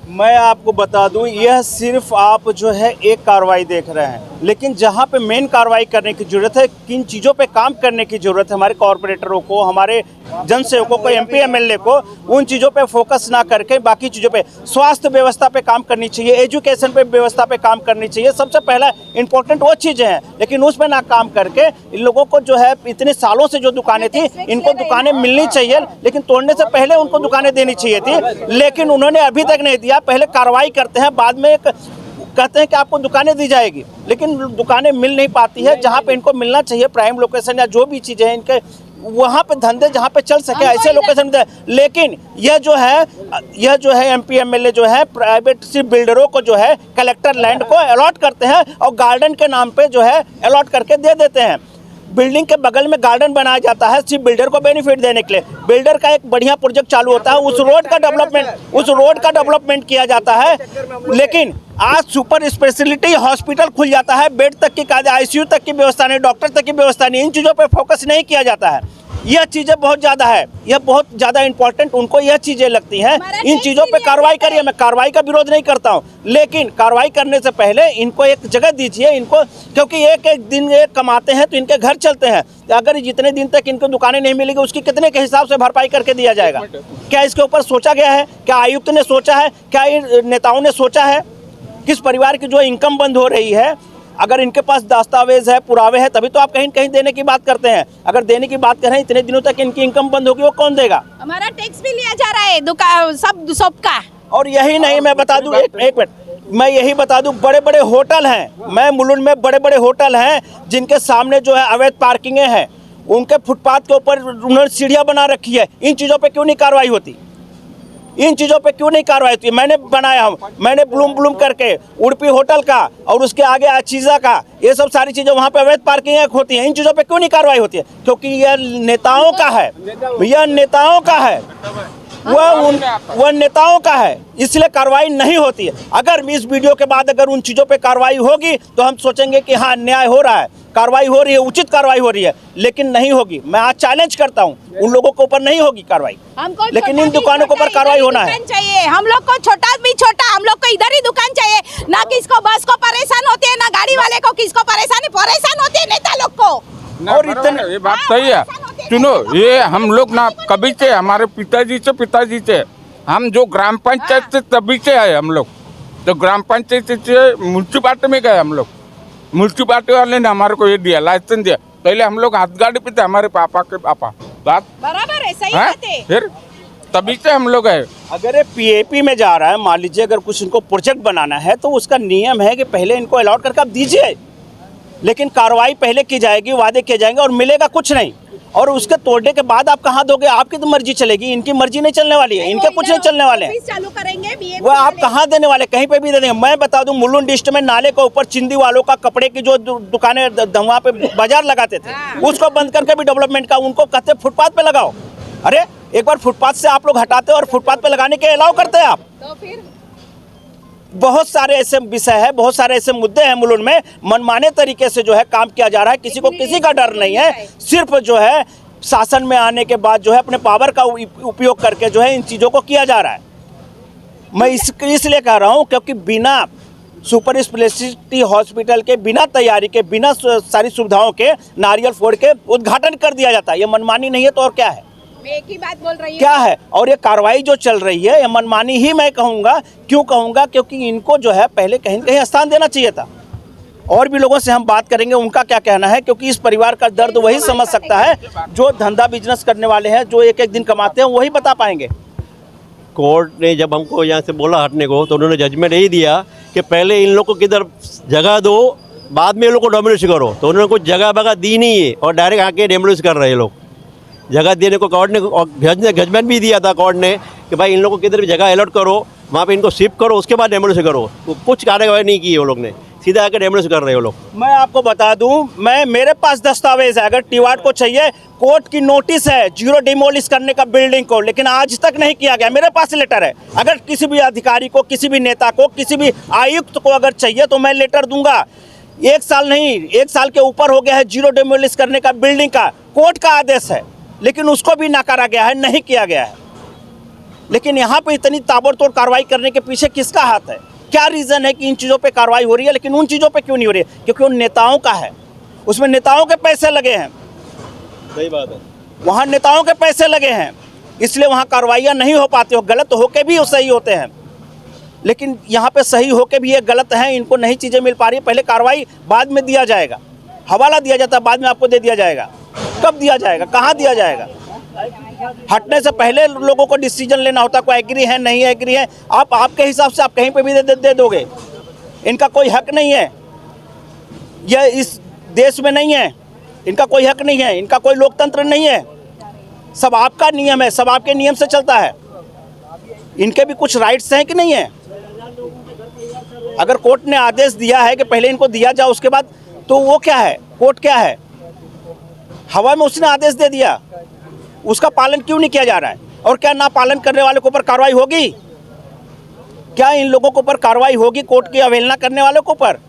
मैं आपको बता दूं, यह सिर्फ आप जो है एक कार्रवाई देख रहे हैं, लेकिन जहां पे मेन कार्रवाई करने की ज़रूरत है, किन चीज़ों पे काम करने की ज़रूरत है, हमारे कॉरपोरेटरों को, हमारे जनसेवकों को, एमपी एमएलए को उन चीज़ों पे फोकस ना करके बाकी चीज़ों पे, स्वास्थ्य व्यवस्था पे काम करनी चाहिए, एजुकेशन पे व्यवस्था पे काम करनी चाहिए। सबसे पहला इंपॉर्टेंट वो चीज़ें हैं, लेकिन उस पर ना काम करके इन लोगों को जो है इतने सालों से जो दुकानें थी, इनको दुकानें मिलनी चाहिए, लेकिन तोड़ने से पहले उनको दुकानें देनी चाहिए थी, लेकिन उन्होंने अभी तक नहीं दिया। पहले कार्रवाई करते हैं, बाद में कहते हैं कि आपको दुकानें दी जाएगी, लेकिन दुकानें मिल नहीं पाती है जहां पे इनको मिलना चाहिए। प्राइम लोकेशन या जो भी चीज़ें हैं इनके, वहाँ पे धंधे जहाँ पे चल सके ऐसे लोकेशन दे। लेकिन यह जो है एमपी एमएलए जो है प्राइवेट सी बिल्डरों को जो है कलेक्टर लैंड को अलॉट करते हैं और गार्डन के नाम पे जो है अलॉट करके दे देते हैं। बिल्डिंग के बगल में गार्डन बनाया जाता है सिर्फ बिल्डर को बेनिफिट देने के लिए। बिल्डर का एक बढ़िया प्रोजेक्ट चालू होता है, उस रोड का डेवलपमेंट किया जाता है, लेकिन आज सुपर स्पेशलिटी हॉस्पिटल खुल जाता है, बेड तक की आईसीयू तक की व्यवस्था नहीं, डॉक्टर तक की व्यवस्था नहीं, इन चीज़ों पर फोकस नहीं किया जाता है। यह चीज़ें बहुत ज़्यादा है, यह बहुत ज़्यादा इंपॉर्टेंट उनको यह चीज़ें लगती हैं। इन चीज़ों पे कार्रवाई करिए, मैं कार्रवाई का विरोध नहीं करता हूँ, लेकिन कार्रवाई करने से पहले इनको एक जगह दीजिए इनको, क्योंकि एक दिन कमाते हैं तो इनके घर चलते हैं। अगर जितने दिन तक इनको दुकानें नहीं मिलेगी, उसकी कितने के हिसाब से भरपाई करके दिया जाएगा? क्या इसके ऊपर सोचा गया है? क्या आयुक्त ने सोचा है? क्या नेताओं ने सोचा है? किस परिवार की जो इनकम बंद हो रही है, अगर इनके पास दस्तावेज है, पुरावे हैं, तभी तो आप कहीं कहीं देने की बात करते हैं। अगर देने की बात कर रहे हैं, इतने दिनों तक इनकी इनकम बंद होगी, वो कौन देगा? हमारा टैक्स भी लिया जा रहा है दुकान सबका। और यही नहीं, मैं बता दूं, एक मिनट, मैं यही बता दूं, बड़े बड़े होटल हैं, मैं मुलुंड में बड़े बड़े होटल हैं जिनके सामने जो है अवैध पार्किंगें हैं, उनके फुटपाथ के ऊपर उन्होंने सीढ़ियाँ बना रखी है। इन चीज़ों पर क्यों नहीं कार्रवाई होती? इन चीज़ों पे क्यों नहीं कार्रवाई होती? मैंने बनाया हूँ, मैंने ब्लूम करके उड़पी होटल का और उसके आगे अचीज़ा का, ये सब सारी चीज़ें वहाँ पे अवैध पार्किंग होती हैं। इन चीज़ों पे क्यों नहीं कार्रवाई होती है? क्योंकि यह नेताओं का है, यह नेताओं का है, वह नेताओं का है, इसलिए कार्रवाई नहीं होती है। अगर इस वीडियो के बाद अगर उन चीज़ों पे कार्रवाई होगी तो हम सोचेंगे कि हाँ न्याय हो रहा है, कार्रवाई हो रही है, उचित कार्रवाई हो रही है, लेकिन नहीं होगी। मैं आज चैलेंज करता हूँ, उन लोगों के ऊपर नहीं होगी कार्रवाई, लेकिन इन दुकानों के ऊपर कार्रवाई होना है। चाहिए हम लोग को, छोटा भी छोटा, हम लोग को इधर ही दुकान चाहिए। ना किसको बस को परेशान होती है, ना गाड़ी वाले को किसको परेशान होती है, नेता लोग को। और इतने ये बात सही है। सुनो, ये हम लोग ना कभी से, हमारे पिताजी से हम जो ग्राम पंचायत से तभी से आए हम लोग, तो ग्राम पंचायत से म्यूनसिपालिटी में गए हम लोग। म्यूनसिपालिटी वाले ने हमारे को ये दिया, लाइसेंस दिया। पहले हम लोग हाथ गाड़ी पे थे, हमारे पापा के पापा, बात बराबर है, सही बात है। फिर तभी से हम लोग है। अगर ये पीएपी में जा रहा है, मान लीजिए अगर कुछ इनको प्रोजेक्ट बनाना है तो उसका नियम है कि पहले इनको अलॉट करके आप दीजिए, लेकिन कार्रवाई पहले की जाएगी, वादे किए जाएंगे और मिलेगा कुछ नहीं, और उसके तोड़ने के बाद आप कहाँ दोगे? आपकी तो मर्जी चलेगी, इनकी मर्जी नहीं चलने वाली है, इनके कुछ नहीं चलने वाले हैं। चालू करेंगे वो आप कहाँ देने वाले? कहीं पे भी दे देंगे। मैं बता दूं, मुलुंड डिस्ट्रिक्ट में नाले के ऊपर चिंदी वालों का कपड़े की जो दुकानें वहाँ पे बाजार लगाते थे, उसको बंद करके भी डेवलपमेंट का उनको कहते फुटपाथ पे लगाओ। अरे एक बार फुटपाथ से आप लोग हटाते और फुटपाथ पे लगाने के अलाउ करते हैं आप, तो फिर बहुत सारे ऐसे विषय है, बहुत सारे ऐसे मुद्दे हैं मुलुंड में, मनमाने तरीके से जो है काम किया जा रहा है। किसी को किसी का डर नहीं है, सिर्फ जो है शासन में आने के बाद जो है अपने पावर का उपयोग करके जो है इन चीज़ों को किया जा रहा है। मैं इसलिए कह रहा हूँ क्योंकि बिना सुपर स्पेशलिटी हॉस्पिटल के, बिना तैयारी के, बिना सारी सुविधाओं के नारियल फोड़ के उद्घाटन कर दिया जाता है। ये मनमानी नहीं है तो और क्या है? मैं एक ही बात बोल रही हूँ, क्या है? और ये कार्रवाई जो चल रही है ये मनमानी ही मैं कहूँगा। क्यों कहूँगा? क्योंकि इनको जो है पहले कहीं न कहीं स्थान देना चाहिए था। और भी लोगों से हम बात करेंगे उनका क्या कहना है, क्योंकि इस परिवार का दर्द वही समझ सकता है जो धंधा बिजनेस करने वाले हैं, जो एक एक दिन कमाते हैं, वही बता पाएंगे। कोर्ट ने जब हमको यहाँ से बोला हटने को, तो उन्होंने जजमेंट यही दिया कि पहले इन लोग को किधर जगह दो, बाद में इन लोग को डेमोलिश करो। तो उन्होंने कुछ जगह बगह दी नहीं है और डायरेक्ट आके डेमोलिश कर रहे हैं लोग। जगह देने को कोर्ट ने जजमेंट भी दिया था कोर्ट ने कि भाई इन लोग को किधर भी जगह अलॉट करो, वहाँ पे इनको शिफ्ट करो, उसके बाद डेमोलिश करो। तो कुछ कार्यवाही नहीं की वो लोग ने, सीधा आके डेमोलिश कर रहे हो लोग। मैं आपको बता दूं, मेरे पास दस्तावेज है, अगर टीवाट को चाहिए, कोर्ट की नोटिस है जीरो डिमोलिश करने का बिल्डिंग को, लेकिन आज तक नहीं किया गया। मेरे पास लेटर है, अगर किसी भी अधिकारी को, किसी भी नेता को, किसी भी आयुक्त को अगर चाहिए तो मैं लेटर दूंगा। 1 साल नहीं, 1 साल के ऊपर हो गया है जीरो डिमोलिश करने का बिल्डिंग का, कोर्ट का आदेश है, लेकिन उसको भी नकारा गया है, नहीं किया गया है। लेकिन यहाँ पे इतनी ताबड़तोड़ कार्रवाई करने के पीछे किसका हाथ है? क्या रीज़न है कि इन चीज़ों पे कार्रवाई हो रही है लेकिन उन चीज़ों पे क्यों नहीं हो रही है? क्योंकि उन नेताओं का है, उसमें नेताओं के पैसे लगे हैं। सही बात है। वहाँ नेताओं के पैसे लगे हैं, इसलिए वहाँ कार्रवाइयाँ नहीं हो पाती हो। गलत होके भी वो सही होते हैं, लेकिन यहाँ पे सही होके भी ये गलत है, इनको नहीं चीज़ें मिल पा रही। पहले कार्रवाई बाद में दिया जाएगा, हवाला दिया जाता है, बाद में आपको दे दिया जाएगा। कब दिया जाएगा, कहाँ दिया जाएगा? हटने से पहले लोगों को डिसीजन लेना होता, कोई एग्री है नहीं एग्री है। आप आपके हिसाब से आप कहीं पे भी दे दोगे, इनका कोई हक नहीं है, यह इस देश में नहीं है, इनका कोई हक नहीं है, इनका कोई लोकतंत्र नहीं है। सब आपका नियम है, सब आपके नियम से चलता है। इनके भी कुछ राइट्स हैं कि नहीं है? अगर कोर्ट ने आदेश दिया है कि पहले इनको दिया जाए उसके बाद, तो वो क्या है? कोर्ट क्या है? हवा में उसने आदेश दे दिया, उसका पालन क्यों नहीं किया जा रहा है? और क्या ना पालन करने वाले के ऊपर कार्रवाई होगी? क्या इन लोगों के ऊपर कार्रवाई होगी कोर्ट की अवहेलना करने वालों के ऊपर?